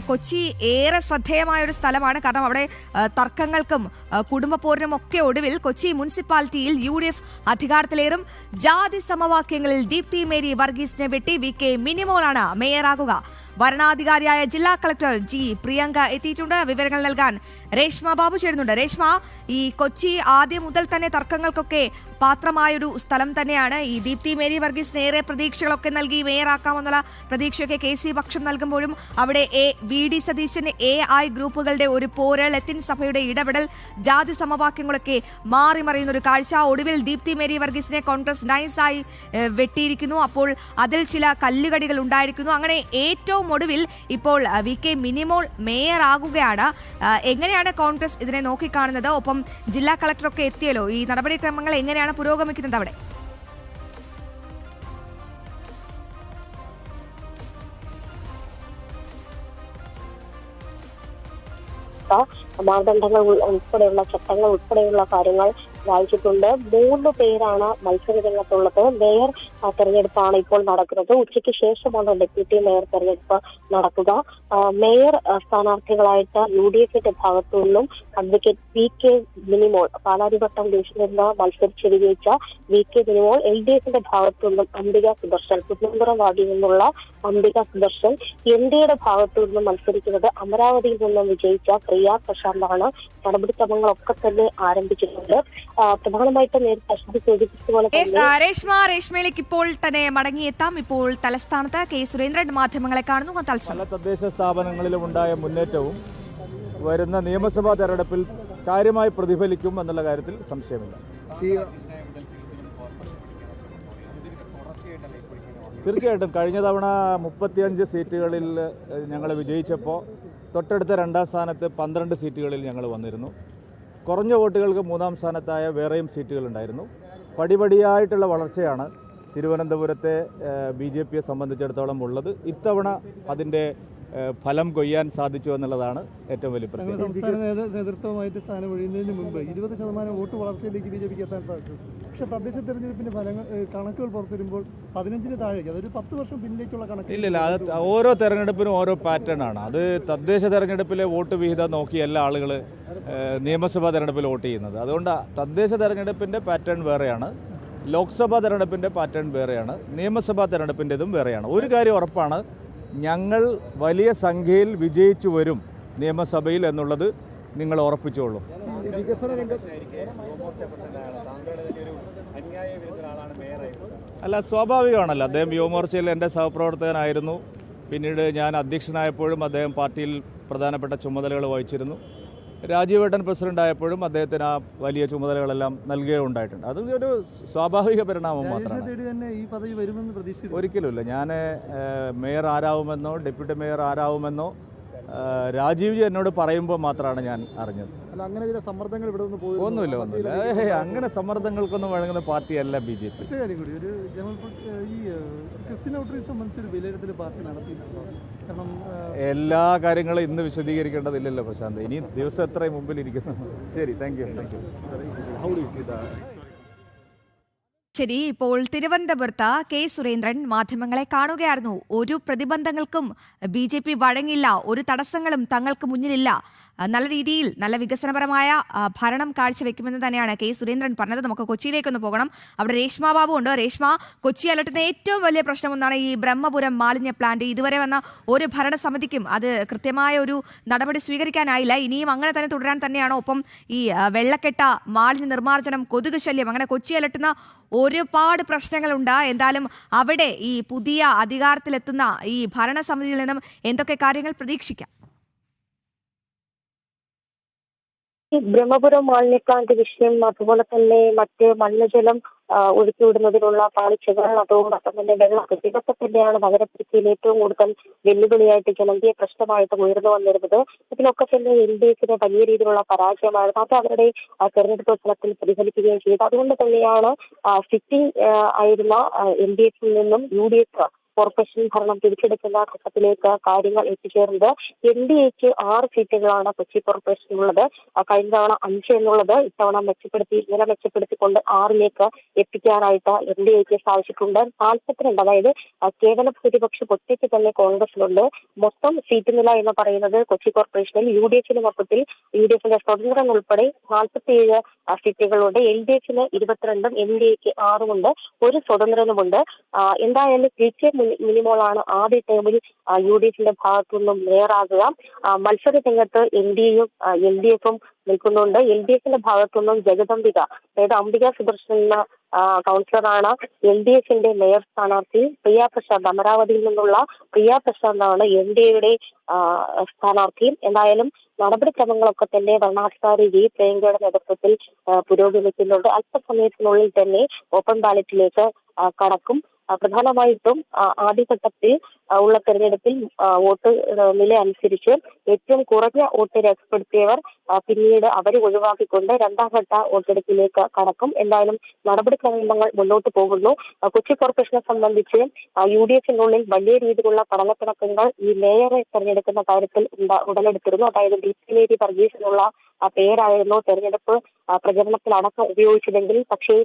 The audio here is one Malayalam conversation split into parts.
കൊച്ചി ഏറെ ശ്രദ്ധേയമായ ഒരു സ്ഥലമാണ്. കാരണം അവിടെ തർക്കങ്ങൾക്കും കുടുംബ പോരിനും ഒക്കെ ഒടുവിൽ കൊച്ചി മുനിസിപ്പാലിറ്റിയിൽ UDF അധികാരത്തിലേറും. ജാതി സമവാക്യങ്ങളിൽ ദീപ്തി മേരി വർഗീസിനെ വെട്ടി VK മിനിമോളാണ് മേയറാകുക. ഭരണാധികാരിയായ ജില്ലാ കളക്ടർ G പ്രിയങ്ക എത്തിയിട്ടുണ്ട്. വിവരങ്ങൾ നൽകാൻ രേഷ്മ ബാബു ചേരുന്നുണ്ട്. രേഷ്മ, ഈ കൊച്ചി ആദ്യം മുതൽ തന്നെ തർക്കങ്ങൾക്കൊക്കെ പാത്രമായൊരു സ്ഥലം തന്നെയാണ്. ഈ ദീപ്തി മേരി വർഗീസിന് ഏറെ പ്രതീക്ഷകളൊക്കെ നൽകി മേയറാക്കാമെന്നുള്ള പ്രതീക്ഷയൊക്കെ KC പക്ഷം നൽകുമ്പോഴും അവിടെ VD സതീശൻ AI ഗ്രൂപ്പുകളുടെ ഒരു പോര്, ലത്തിൻ സഭയുടെ ഇടപെടൽ, ജാതി സമവാക്യങ്ങളൊക്കെ മാറി മറിയുന്ന ഒരു കാഴ്ച. ഒടുവിൽ ദീപ്തി മേരി വർഗീസിനെ കോൺഗ്രസ് നൈസായി വെട്ടിയിരിക്കുന്നു. അപ്പോൾ അതിൽ ചില കല്ലുകടികൾ ഉണ്ടായിരിക്കുന്നു. അങ്ങനെ ഏറ്റവും ഒടുവിൽ ഇപ്പോൾ VK മിനിമോൾ മേയർ ആകുകയാണ്. എങ്ങനെയാണ് കോൺഗ്രസ് ഇതിനെ നോക്കിക്കാണുന്നത്? ഒപ്പം ജില്ലാ കളക്ടറൊക്കെ എത്തിയല്ലോ. ഈ നടപടിക്രമങ്ങൾ എങ്ങനെയാണ് പുരോഗമിക്കുന്നത് അവിടെ? മാനദണ്ഡങ്ങൾ ഉൾപ്പെടെയുള്ള ചട്ടങ്ങൾ ഉൾപ്പെടെയുള്ള കാര്യങ്ങൾ വായിച്ചിട്ടുണ്ട്. 3 പേരാണ് മത്സര രംഗത്തുള്ളത്. മേയർ തെരഞ്ഞെടുപ്പാണ് ഇപ്പോൾ നടക്കുന്നത്. ഉച്ചയ്ക്ക് ശേഷമാണ് ഡെപ്യൂട്ടി മേയർ തെരഞ്ഞെടുപ്പ് നടക്കുക. മേയർ സ്ഥാനാർത്ഥികളായിട്ട് UDFന്റെ ഭാഗത്തു നിന്നും അഡ്വക്കേറ്റ് VK മിനിമോൾ, പാലാരിവട്ടം ഡിവിഷനിൽ നിന്ന് മത്സരിച്ച് വിജയിച്ച VK മിനിമോൾ, LDFന്റെ ഭാഗത്തു നിന്നും അംബിക സുദർശൻ, പുന്നമ്പുറം വാർഡിൽ നിന്നുള്ള അംബിക സുദർശൻ, NDയുടെ ഭാഗത്തു നിന്നും മത്സരിക്കുന്നത് അമരാവതിയിൽ നിന്നും വിജയിച്ച പ്രിയ പ്രശാന്താണ്. നടപടിക്രമങ്ങളൊക്കെ തന്നെ ആരംഭിച്ചിട്ടുണ്ട്. പ്രധാനമായിട്ടും നേരത്തെ അശ്വതി സൂചിപ്പിച്ചതുപോലെ രേഷ്മയിലേക്ക് ഇപ്പോൾ തന്നെ മടങ്ങിയെത്താം. ഇപ്പോൾ തലസ്ഥാനത്ത് K സുരേന്ദ്രൻ മാധ്യമങ്ങളെ കാണുന്നു. പല തദ്ദേശ സ്ഥാപനങ്ങളിലും ഉണ്ടായ മുന്നേറ്റവും വരുന്ന നിയമസഭാ തെരഞ്ഞെടുപ്പിൽ കാര്യമായി പ്രതിഫലിക്കും എന്നുള്ള കാര്യത്തിൽ സംശയമില്ല. തീർച്ചയായിട്ടും കഴിഞ്ഞ തവണ 35 സീറ്റുകളിൽ ഞങ്ങൾ വിജയിച്ചപ്പോൾ തൊട്ടടുത്ത 2ാം സ്ഥാനത്ത് 12 സീറ്റുകളിൽ ഞങ്ങൾ വന്നിരുന്നു. കുറഞ്ഞ വോട്ടുകൾക്ക് 3ാം സ്ഥാനത്തായ വേറെയും സീറ്റുകളുണ്ടായിരുന്നു. പടിപടിയായിട്ടുള്ള വളർച്ചയാണ് തിരുവനന്തപുരത്തെ BJPയെ സംബന്ധിച്ചിടത്തോളം ഉള്ളത്. ഇത്തവണ അതിൻ്റെ ഫലം കൊയ്യാൻ സാധിച്ചു എന്നുള്ളതാണ് ഏറ്റവും വലിയ പ്രത്യേകത. നേതൃത്വമായിട്ട് സ്ഥാനം ഒഴിയുന്നതിന് മുമ്പ് 20% വോട്ട് വളർച്ചയിലേക്ക് BJPക്ക് എത്താൻ സാധിച്ചു. പക്ഷേ തദ്ദേശ തെരഞ്ഞെടുപ്പിന്റെ കണക്കുകൾ പുറത്തുവരുമ്പോൾ 15-ന് താഴേക്ക്, അതൊരു 10 വർഷം പിന്നിലേക്കുള്ള കണക്ക്. ഇല്ലില്ല, അത് ഓരോ തെരഞ്ഞെടുപ്പിനും ഓരോ പാറ്റേൺ ആണ്. അത് തദ്ദേശ തെരഞ്ഞെടുപ്പിലെ വോട്ട് വിഹിതം നോക്കിയല്ല ആളുകൾ നിയമസഭാ തെരഞ്ഞെടുപ്പിൽ വോട്ട് ചെയ്യുന്നത്. അതുകൊണ്ട് തദ്ദേശ തെരഞ്ഞെടുപ്പിൻ്റെ പാറ്റേൺ വേറെയാണ്, ലോക്സഭാ തെരഞ്ഞെടുപ്പിൻ്റെ പാറ്റേൺ വേറെയാണ്, നിയമസഭാ തെരഞ്ഞെടുപ്പിൻ്റെതും വേറെയാണ്. ഒരു കാര്യം ഉറപ്പാണ്, ഞങ്ങൾ വലിയ സംഖ്യയിൽ വിജയിച്ചു വരും നിയമസഭയിൽ എന്നുള്ളത് നിങ്ങൾ ഉറപ്പിച്ചോളൂ. അല്ല, സ്വാഭാവികമാണല്ലോ. അദ്ദേഹം യുവമോർച്ചയിൽ എൻ്റെ സഹപ്രവർത്തകനായിരുന്നു. പിന്നീട് ഞാൻ അധ്യക്ഷനായപ്പോഴും അദ്ദേഹം പാർട്ടിയിൽ പ്രധാനപ്പെട്ട ചുമതലകൾ വഹിച്ചിരുന്നു. രാജീവേട്ടൻ പ്രസിഡന്റ് ആയപ്പോഴും അദ്ദേഹത്തിന് ആ വലിയ ചുമതലകളെല്ലാം നൽകുകയുണ്ടായിട്ടുണ്ട്. അത് ഒരു സ്വാഭാവിക പരിണാമം മാത്രമാണ്. ഒരിക്കലുമില്ല. ഞാൻ മേയർ ആരാവുമെന്നോ ഡെപ്യൂട്ടി മേയർ ആരാവുമെന്നോ രാജീവ്ജി എന്നോട് പറയുമ്പോൾ മാത്രമാണ് ഞാൻ അറിഞ്ഞത്. അങ്ങനെ ചില സമ്മർദ്ദങ്ങൾ ഇവിടെ ഒന്നുമില്ല. അങ്ങനെ സമ്മർദ്ദങ്ങൾക്കൊന്നും വഴങ്ങുന്ന പാർട്ടിയല്ല BJP. എല്ലാ കാര്യങ്ങളും ഇന്ന് വിശദീകരിക്കേണ്ടതില്ലല്ലോ പ്രശാന്ത്. ഇനി ദിവസം എത്ര മുമ്പിലിരിക്കുന്നു. ശരി, താങ്ക് യു. ശരി, ഇപ്പോൾ തിരുവനന്തപുരത്ത് K സുരേന്ദ്രൻ മാധ്യമങ്ങളെ കാണുകയായിരുന്നു. ഒരു പ്രതിബന്ധങ്ങൾക്കും BJP വഴങ്ങില്ല, ഒരു തടസ്സങ്ങളും തങ്ങൾക്ക് മുന്നിലില്ല, നല്ല രീതിയിൽ നല്ല വികസനപരമായ ഭരണം കാഴ്ചവെക്കുമെന്ന് തന്നെയാണ് K സുരേന്ദ്രൻ പറഞ്ഞത്. നമുക്ക് കൊച്ചിയിലേക്കൊന്ന് പോകണം. അവിടെ രേഷ്മ ബാബു ഉണ്ട്. രേഷ്മ, കൊച്ചി അലട്ടുന്ന ഏറ്റവും വലിയ പ്രശ്നം ഒന്നാണ് ഈ ബ്രഹ്മപുരം മാലിന്യ പ്ലാന്റ്. ഇതുവരെ വന്ന ഒരു ഭരണസമിതിക്കും അത് കൃത്യമായ ഒരു നടപടി സ്വീകരിക്കാനായില്ല. ഇനിയും അങ്ങനെ തന്നെ തുടരാൻ തന്നെയാണോ? ഒപ്പം ഈ വെള്ളക്കെട്ട, മാലിന്യ നിർമ്മാർജ്ജനം, കൊതുക് ശല്യം, അങ്ങനെ കൊച്ചി അലട്ടുന്ന ഒരുപാട് പ്രശ്നങ്ങളുണ്ട്. എന്തായാലും അവിടെ ഈ പുതിയ അധികാരത്തിലെത്തുന്ന ഈ ഭരണസമിതിയിൽ നിന്നും എന്തൊക്കെ കാര്യങ്ങൾ പ്രതീക്ഷിക്കാം? ബ്രഹ്മപുരം മാലിന്യ പ്ലാന്റ് വിഷയം, അതുപോലെ തന്നെ മറ്റ് മലിനജലം ഒഴുക്കിവിടുന്നതിനുള്ള പാളിച്ചകൾ, അതോടൊപ്പം തന്നെ വെള്ളക്കെട്ട്, ഇതൊക്കെ തന്നെയാണ് നഗരത്തിരിക്കയിൽ ഏറ്റവും കൂടുതൽ വെല്ലുവിളിയായിട്ട് ജനകീയ പ്രശ്നമായിട്ട് ഉയർന്നു വന്നിരുന്നത്. ഇതിലൊക്കെ തന്നെ LDFന് വലിയ രീതിയിലുള്ള പരാജയമായിരുന്നു. അത് അവരുടെ തെരഞ്ഞെടുപ്പ് ഫലത്തിൽ പ്രതിഫലിക്കുകയും ചെയ്തു. അതുകൊണ്ട് തന്നെയാണ് സിറ്റിംഗ് ആയിരുന്ന LDFിൽ നിന്നും UDF കോർപ്പറേഷൻ ഭരണം പിടിച്ചെടുക്കുന്ന ഘട്ടത്തിലേക്ക് കാര്യങ്ങൾ എത്തിച്ചേർന്നത്. NDAക്ക് 6 സീറ്റുകളാണ് കൊച്ചി കോർപ്പറേഷനിലുള്ളത്. കഴിഞ്ഞ തവണ 5 എന്നുള്ളത് ഇത്തവണ നില മെച്ചപ്പെടുത്തിക്കൊണ്ട് 6ലേക്ക് എത്തിക്കാനായിട്ട് NDAക്ക് സാധിച്ചിട്ടുണ്ട്. 42, അതായത് കേവല ഭൂരിപക്ഷം ഒറ്റയ്ക്ക് തന്നെ കോൺഗ്രസിലുണ്ട്. മൊത്തം സീറ്റ് നില എന്ന് പറയുന്നത് കൊച്ചി കോർപ്പറേഷനിൽ UDFിന് മൊത്തത്തിൽ UDFിന്റെ സ്വതന്ത്രം ഉൾപ്പെടെ 47 സീറ്റുകളുണ്ട്. LDFിന് 22ഉം NDAക്ക് 6ഉമുണ്ട്. ഒരു സ്വതന്ത്രനുമുണ്ട്. എന്തായാലും KK മിനിമോളാണ് ആദ്യ ടേമിൽ UDFിന്റെ ഭാഗത്തുനിന്നും മേയറാകുക. മത്സര രംഗത്ത് NDAയും LDFും നിൽക്കുന്നുണ്ട്. LDFിന്റെ ഭാഗത്തുനിന്നും ജഗദംബിക, അതായത് അംബിക സുദർശൻ എന്ന കൗൺസിലറാണ് LDFിന്റെ മേയർ സ്ഥാനാർത്ഥി. പ്രിയ പ്രശാന്ത്, അമരാവതിയിൽ നിന്നുള്ള പ്രിയ പ്രശാന്താണ് NDAയുടെ സ്ഥാനാർത്ഥി. എന്തായാലും നടപടിക്രമങ്ങളൊക്കെ തന്നെ വരണാധികാരി V. പ്രിയങ്കയുടെ നേതൃത്വത്തിൽ പുരോഗമിക്കുന്നുണ്ട്. അല്പസമയത്തിനുള്ളിൽ തന്നെ ഓപ്പൺ ബാലറ്റിലേക്ക് കടക്കും. പ്രധാനമായിട്ടും ആദ്യഘട്ടത്തിൽ ഉള്ള തെരഞ്ഞെടുപ്പിൽ വോട്ട് നില അനുസരിച്ച് ഏറ്റവും കുറഞ്ഞ വോട്ട് രേഖപ്പെടുത്തിയവർ പിന്നീട് അവരെ ഒഴിവാക്കിക്കൊണ്ട് രണ്ടാം ഘട്ട വോട്ടെടുപ്പിലേക്ക് കടക്കും. എന്തായാലും നടപടിക്രമങ്ങൾ മുന്നോട്ട് പോകുന്നു. കൊച്ചി കോർപ്പറേഷനെ സംബന്ധിച്ച് UDFിനുള്ളിൽ വലിയ രീതിയിലുള്ള പഠനത്തിണക്കങ്ങൾ ഈ മേയറെ തെരഞ്ഞെടുക്കുന്ന കാര്യത്തിൽ ഉടലെടുത്തിരുന്നു. അതായത് DP വർഗീസിനുള്ള പേരായിരുന്നു തെരഞ്ഞെടുപ്പ് പ്രചരണത്തിലടക്കം ഉപയോഗിച്ചതെങ്കിൽ, പക്ഷേ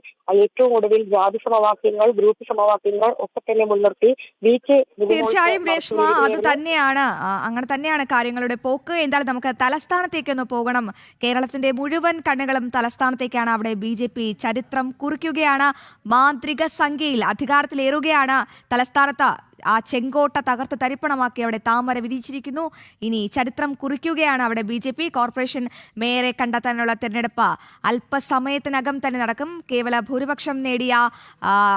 ഏറ്റവും ഒടുവിൽ ജാതി സമവാക്യങ്ങൾ, ഗ്രൂപ്പ് സമവാക്യങ്ങൾ ഒക്കെ തന്നെ മുൻനിർത്തി തീർച്ചയായും രേഷ്മ, അത് തന്നെയാണ്, അങ്ങനെ തന്നെയാണ് കാര്യങ്ങളുടെ പോക്ക്. എന്തായാലും നമുക്ക് തലസ്ഥാനത്തേക്കൊന്ന് പോകണം. കേരളത്തിന്റെ മുഴുവൻ കണ്ണുകളും തലസ്ഥാനത്തേക്കാണ്. അവിടെ BJP ചരിത്രം കുറിക്കുകയാണ്. മാന്ത്രിക സംഖ്യയിൽ അധികാരത്തിലേറുകയാണ്. തലസ്ഥാനത്ത് ആ ചെങ്കോട്ട തകർത്ത് തരിപ്പണമാക്കി അവിടെ താമര വിരിച്ചിരിക്കുന്നു. ഇനി ചരിത്രം കുറിക്കുകയാണ് അവിടെ BJP. കോർപ്പറേഷൻ മേയറെ കണ്ടെത്താനുള്ള തെരഞ്ഞെടുപ്പ് അല്പസമയത്തിനകം തന്നെ നടക്കും. കേവല ഭൂരിപക്ഷം നേടിയ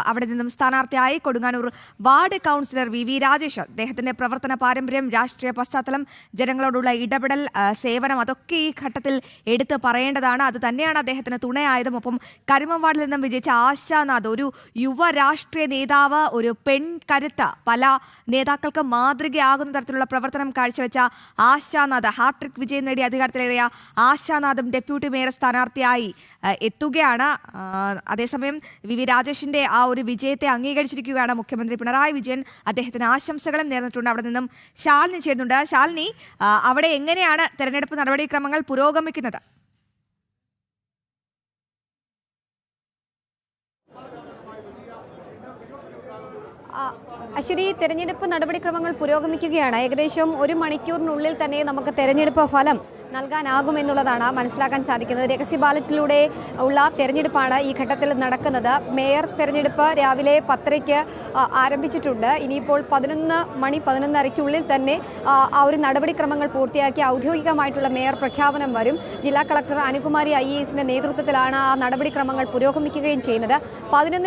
അവിടെ നിന്നും സ്ഥാനാർത്ഥിയായി Kodunganoor ward councillor VV Rajesh, അദ്ദേഹത്തിന്റെ പ്രവർത്തന പാരമ്പര്യം, രാഷ്ട്രീയ പശ്ചാത്തലം, ജനങ്ങളോടുള്ള ഇടപെടൽ, സേവനം, അതൊക്കെ ഈ ഘട്ടത്തിൽ എടുത്ത് പറയേണ്ടതാണ്. അത് തന്നെയാണ് അദ്ദേഹത്തിന് തുണയായതും. ഒപ്പം കരിമം വാർഡിൽ നിന്നും വിജയിച്ച ആശാനാഥ്, ഒരു യുവ രാഷ്ട്രീയ നേതാവ്, ഒരു പെൺകരുത്ത്, പല നേതാക്കൾക്ക് മാതൃകയാകുന്ന തരത്തിലുള്ള പ്രവർത്തനം കാഴ്ചവെച്ച ആശാനാഥ്, ഹാട്രിക് വിജയം നേടി അധികാരത്തിലേറിയ ആശാനാഥും ഡെപ്യൂട്ടി മേയർ സ്ഥാനാർത്ഥിയായി എത്തുകയാണ്. അതേസമയം VV രാജേഷിന്റെ ആ ഒരു വിജയത്തെ അംഗീകരിച്ചിരിക്കുകയാണ് മുഖ്യമന്ത്രി പിണറായി വിജയൻ. അദ്ദേഹത്തിന് ആശംസകളും നേർന്നിട്ടുണ്ട്. അവിടെ നിന്നും ശാലിനി ചേരുന്നുണ്ട്. ശാലിനി, അവിടെ എങ്ങനെയാണ് തെരഞ്ഞെടുപ്പ് നടപടിക്രമങ്ങൾ പുരോഗമിക്കുന്നത്? അശ്വതി, തെരഞ്ഞെടുപ്പ് നടപടിക്രമങ്ങൾ പുരോഗമിക്കുകയാണ്. ഏകദേശം 1 മണിക്കൂറിനുള്ളിൽ തന്നെ നമുക്ക് തെരഞ്ഞെടുപ്പ് ഫലം നൽകാനാകുമെന്നുള്ളതാണ് മനസ്സിലാക്കാൻ സാധിക്കുന്നത്. രഹസ്യ ബാലറ്റിലൂടെ ഉള്ള തെരഞ്ഞെടുപ്പാണ് ഈ ഘട്ടത്തിൽ നടക്കുന്നത്. മേയർ തെരഞ്ഞെടുപ്പ് രാവിലെ 10:30 ആരംഭിച്ചിട്ടുണ്ട്. ഇനിയിപ്പോൾ 11:30 തന്നെ ആ ഒരു നടപടിക്രമങ്ങൾ പൂർത്തിയാക്കി ഔദ്യോഗികമായിട്ടുള്ള മേയർ പ്രഖ്യാപനം വരും. ജില്ലാ കളക്ടർ അനുകുമാരി IAS നേതൃത്വത്തിലാണ് ആ നടപടിക്രമങ്ങൾ പുരോഗമിക്കുകയും ചെയ്യുന്നത്. 11